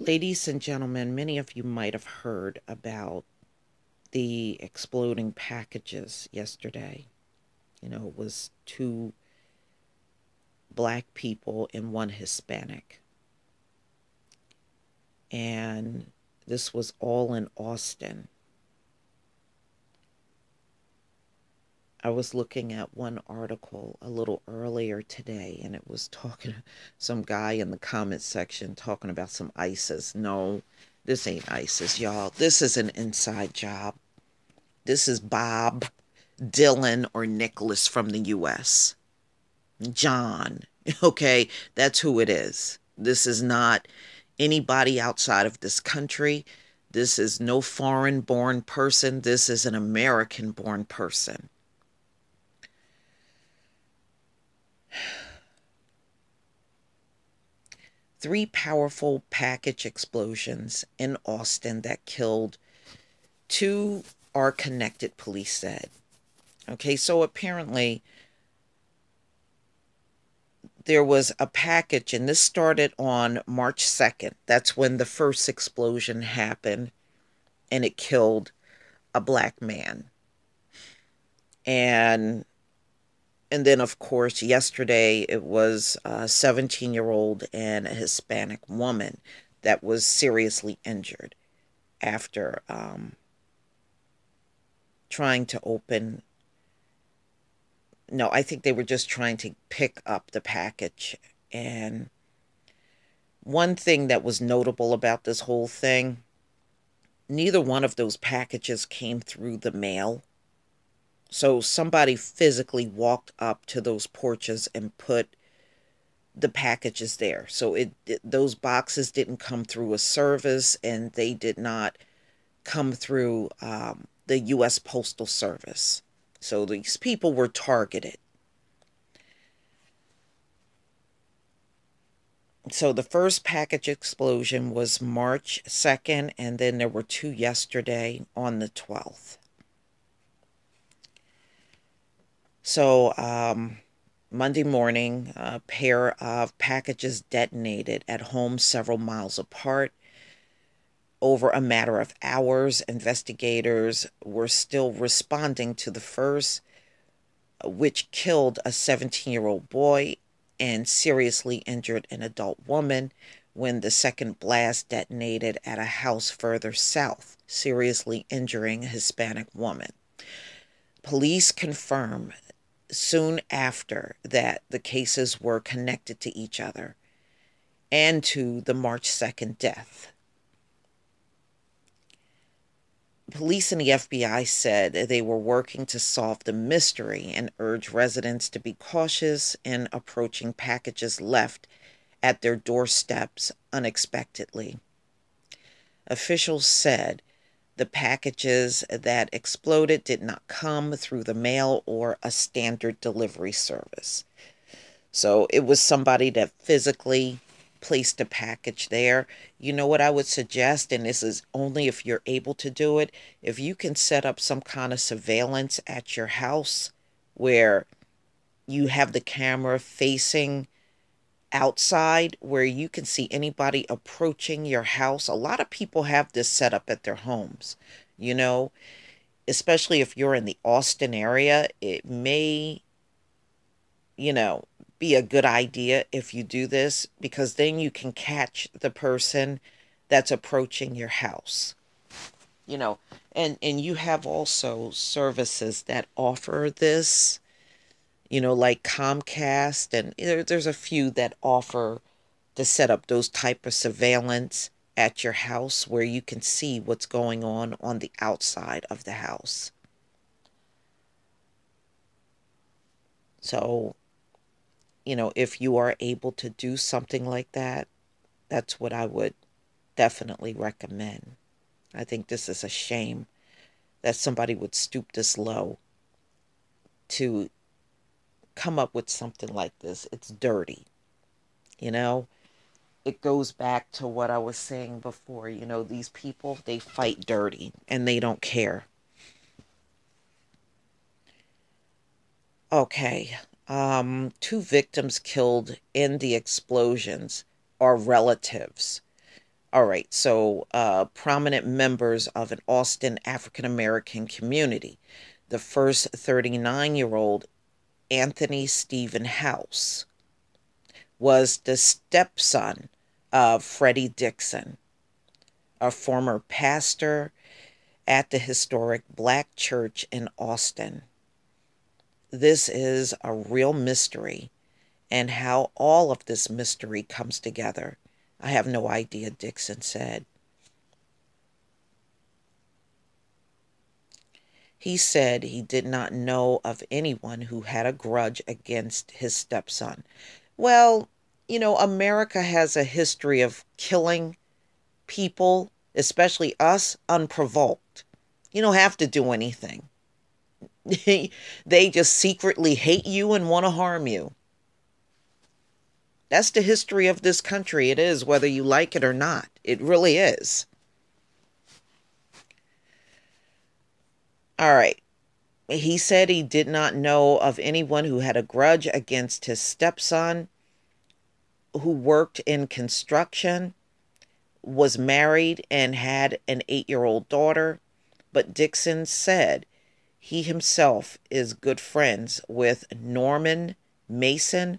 Ladies and gentlemen, many of you might have heard about the exploding packages yesterday. It was two black people and one Hispanic. And this was all in Austin. I was looking at one article a little earlier today, and it was talking to some guy in the comment section talking about some ISIS. No, this ain't ISIS, y'all. This is an inside job. This is Bob, Dylan, or Nicholas from the US. John. Okay, that's who it is. This is not anybody outside of this country. This is no foreign born person. This is an American born person. Three powerful package explosions in Austin that killed two are connected, police said. Okay, so apparently there was a package, and this started on March 2nd. That's when the first explosion happened, and it killed a black man. And and then of course yesterday it was a 17-year-old and a Hispanic woman that was seriously injured after trying to open. No, I think they were just trying to pick up the package. And one thing that was notable about this whole thing, neither one of those packages came through the mail. So somebody physically walked up to those porches and put the packages there. So those boxes didn't come through a service, and they did not come through the U.S. Postal Service. So these people were targeted. So the first package explosion was March 2nd, and then there were two yesterday on the 12th. So Monday morning, a pair of packages detonated at homes several miles apart. Over a matter of hours, investigators were still responding to the first, which killed a 17-year-old boy and seriously injured an adult woman, when the second blast detonated at a house further south, seriously injuring a Hispanic woman. Police confirmed soon after that the cases were connected to each other and to the March 2nd death. Police and the FBI said they were working to solve the mystery and urged residents to be cautious in approaching packages left at their doorsteps unexpectedly. Officials said the packages that exploded did not come through the mail or a standard delivery service. So it was somebody that physically placed a package there. You know what I would suggest, and this is only if you're able to do it, if you can set up some kind of surveillance at your house where you have the camera facing outside where you can see anybody approaching your house. A lot of people have this set up at their homes, you know, especially if you're in the Austin area. It may, you know, be a good idea if you do this, because then you can catch the person that's approaching your house, you know. And you have also services that offer this, like Comcast, and there's a few that offer to set up those type of surveillance at your house where you can see what's going on the outside of the house. So, if you are able to do something like that, that's what I would definitely recommend. I think this is a shame that somebody would stoop this low to come up with something like this. It's dirty, you know? It goes back to what I was saying before. These people, they fight dirty and they don't care. Okay. Two victims killed in the explosions are relatives All right, so prominent members of an Austin African American community. The first 39-year-old, Anthony Stephen House, was the stepson of Freddie Dixon, a former pastor at the historic Black church in Austin. This is a real mystery, and how all of this mystery comes together, I have no idea, Dixon said. He said he did not know of anyone who had a grudge against his stepson. Well, America has a history of killing people, especially us, unprovoked. You don't have to do anything. They just secretly hate you and want to harm you. That's the history of this country. It is, whether you like it or not. It really is. All right. He said he did not know of anyone who had a grudge against his stepson, who worked in construction, was married, and had an 8-year-old daughter. But Dixon said he himself is good friends with Norman Mason,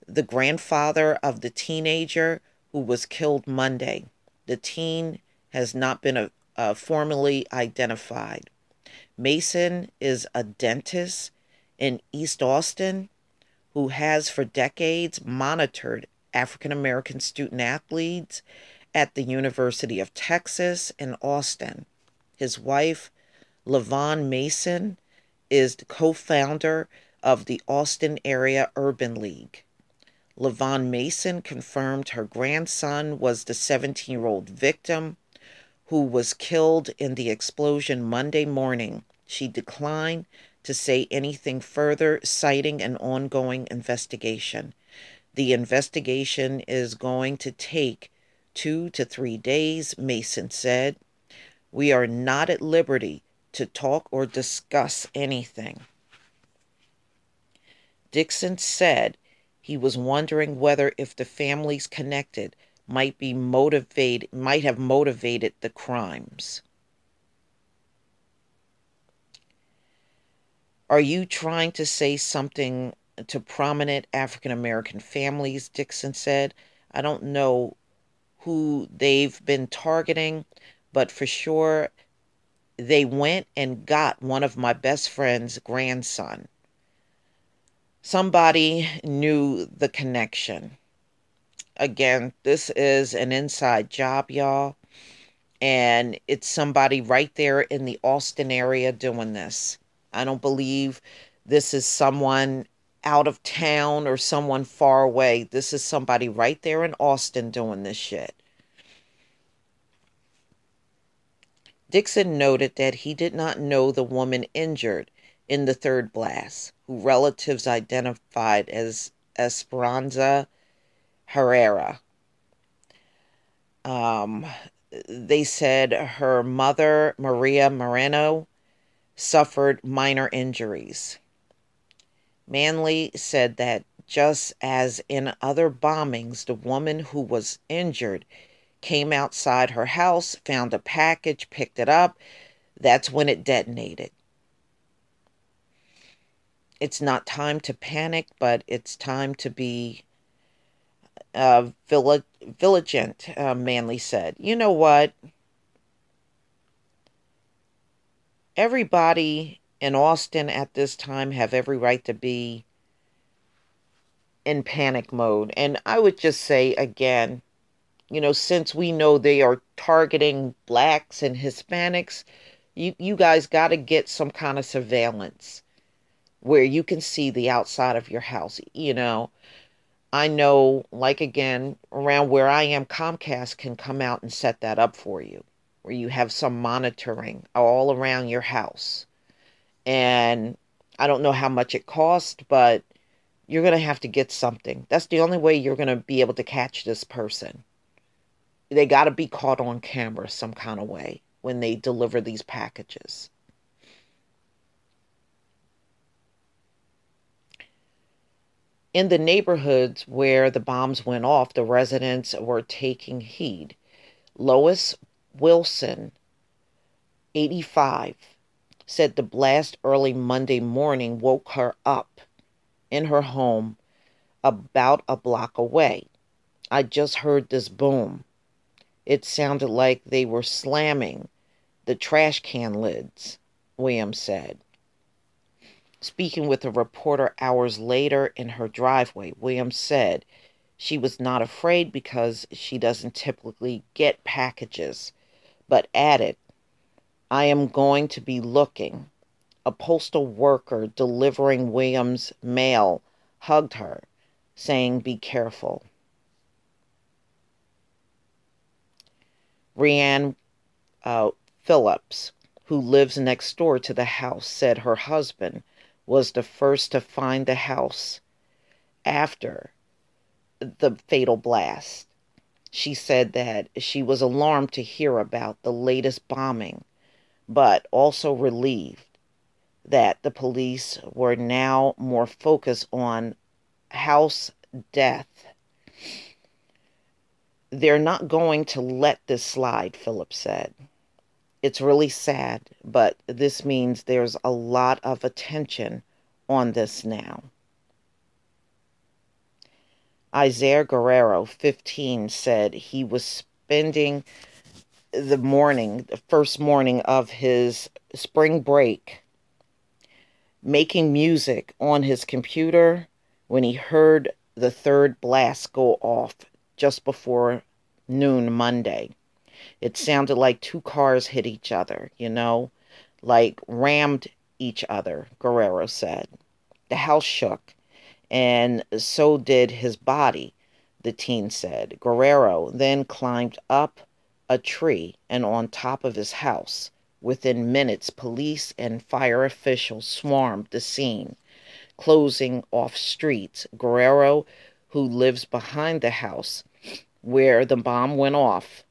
the grandfather of the teenager who was killed Monday. The teen has not been formally identified. Mason is a dentist in East Austin who has for decades monitored African American student athletes at the University of Texas in Austin. His wife, LaVon Mason, is the co-founder of the Austin Area Urban League. LaVon Mason confirmed her grandson was the 17-year-old victim who was killed in the explosion Monday morning. She declined to say anything further, citing an ongoing investigation. The investigation is going to take 2 to 3 days, Mason said. We are not at liberty to talk or discuss anything. Dixon said he was wondering whether if the families connected might have motivated the crimes. Are you trying to say something to prominent African American families? Dixon said. I don't know who they've been targeting, but for sure they went and got one of my best friend's grandson. Somebody knew the connection. Again, this is an inside job, y'all, and it's somebody right there in the Austin area doing this. I don't believe this is someone out of town or someone far away. This is somebody right there in Austin doing this shit. Dixon noted that he did not know the woman injured in the third blast, who relatives identified as Esperanza Herrera. Um, they said her mother, Maria Moreno, suffered minor injuries. Manley said that just as in other bombings, the woman who was injured came outside her house, found a package, picked it up. That's when it detonated. It's not time to panic, but it's time to be vigilant, Manley said. You know what? Everybody in Austin at this time have every right to be in panic mode. And I would just say again, since we know they are targeting blacks and Hispanics, you guys got to get some kind of surveillance where you can see the outside of your house. I know, like again, around where I am, Comcast can come out and set that up for you, where you have some monitoring all around your house. And I don't know how much it costs, but you're going to have to get something. That's the only way you're going to be able to catch this person. They got to be caught on camera some kind of way when they deliver these packages. In the neighborhoods where the bombs went off, the residents were taking heed. Lois Wilson, 85, said the blast early Monday morning woke her up in her home about a block away. I just heard this boom. It sounded like they were slamming the trash can lids, Williams said. Speaking with a reporter hours later in her driveway, Williams said she was not afraid because she doesn't typically get packages, but added, I am going to be looking. A postal worker delivering Williams' mail hugged her, saying, be careful. Rianne Phillips, who lives next door to the house, said her husband was the first to find the house after the fatal blast. She said that she was alarmed to hear about the latest bombing, but also relieved that the police were now more focused on house death. They're not going to let this slide, Phillips said. It's really sad, but this means there's a lot of attention on this now. Isaiah Guerrero, 15, said he was spending the first morning of his spring break, making music on his computer when he heard the third blast go off just before noon Monday. It sounded like two cars hit each other, like rammed each other, Guerrero said. The house shook, and so did his body, the teen said. Guerrero then climbed up a tree and on top of his house. Within minutes, police and fire officials swarmed the scene, closing off streets. Guerrero, who lives behind the house where the bomb went off,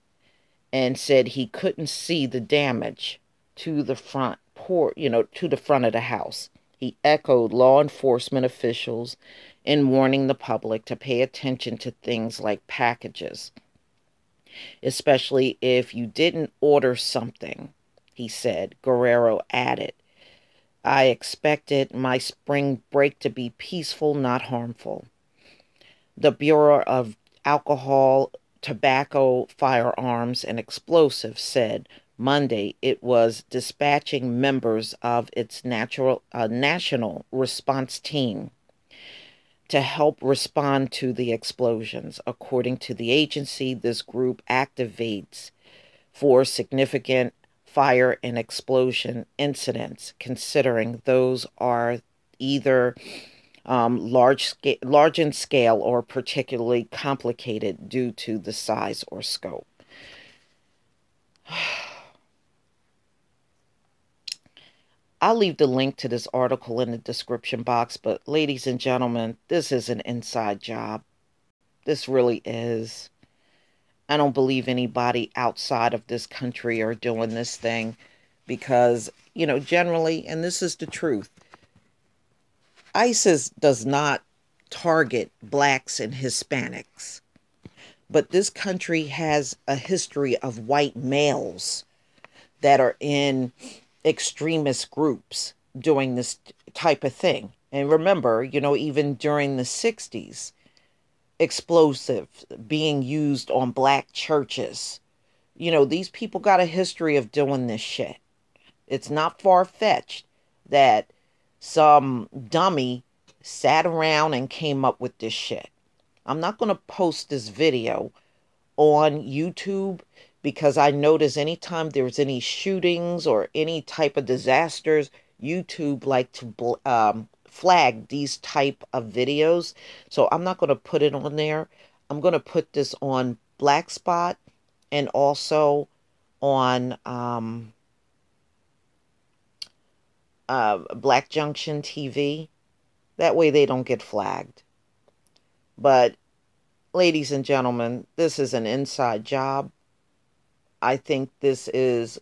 and said he couldn't see the damage to the front to the front of the house. He echoed law enforcement officials in warning the public to pay attention to things like packages, especially if you didn't order something, he said. Guerrero added, I expected my spring break to be peaceful, not harmful. The Bureau of Alcohol, Tobacco, Firearms, and Explosives said Monday it was dispatching members of its national response team to help respond to the explosions. According to the agency, this group activates for significant fire and explosion incidents, considering those are either large in scale or particularly complicated due to the size or scope. I'll leave the link to this article in the description box, but ladies and gentlemen, this is an inside job. This really is. I don't believe anybody outside of this country are doing this thing because, generally, and this is the truth, ISIS does not target blacks and Hispanics, but this country has a history of white males that are in extremist groups doing this type of thing. And remember, even during the 60s, explosives being used on black churches. These people got a history of doing this shit. It's not far-fetched that some dummy sat around and came up with this shit. I'm not going to post this video on YouTube because I notice anytime there's any shootings or any type of disasters, YouTube like to flag these type of videos. So I'm not going to put it on there. I'm going to put this on Black Spot and also on Black Junction TV. That way they don't get flagged. But ladies and gentlemen, this is an inside job. I think this is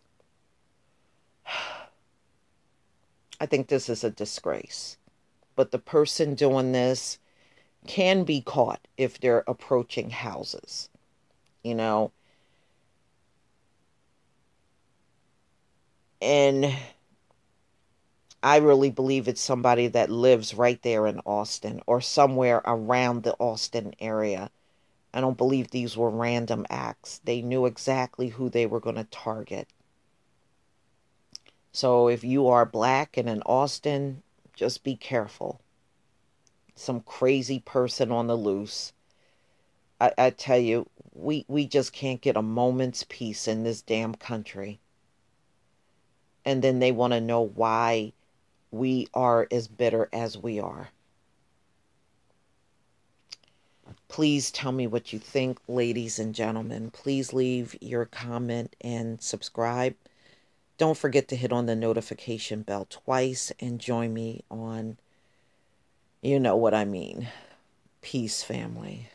a disgrace. But the person doing this can be caught if they're approaching houses. And I really believe it's somebody that lives right there in Austin or somewhere around the Austin area. I don't believe these were random acts. They knew exactly who they were going to target. So if you are black and in Austin, just be careful. Some crazy person on the loose. I tell you, we just can't get a moment's peace in this damn country. And then they want to know why we are as bitter as we are. Please tell me what you think, ladies and gentlemen. Please leave your comment and subscribe. Don't forget to hit on the notification bell twice and join me on, you know what I mean. Peace, family.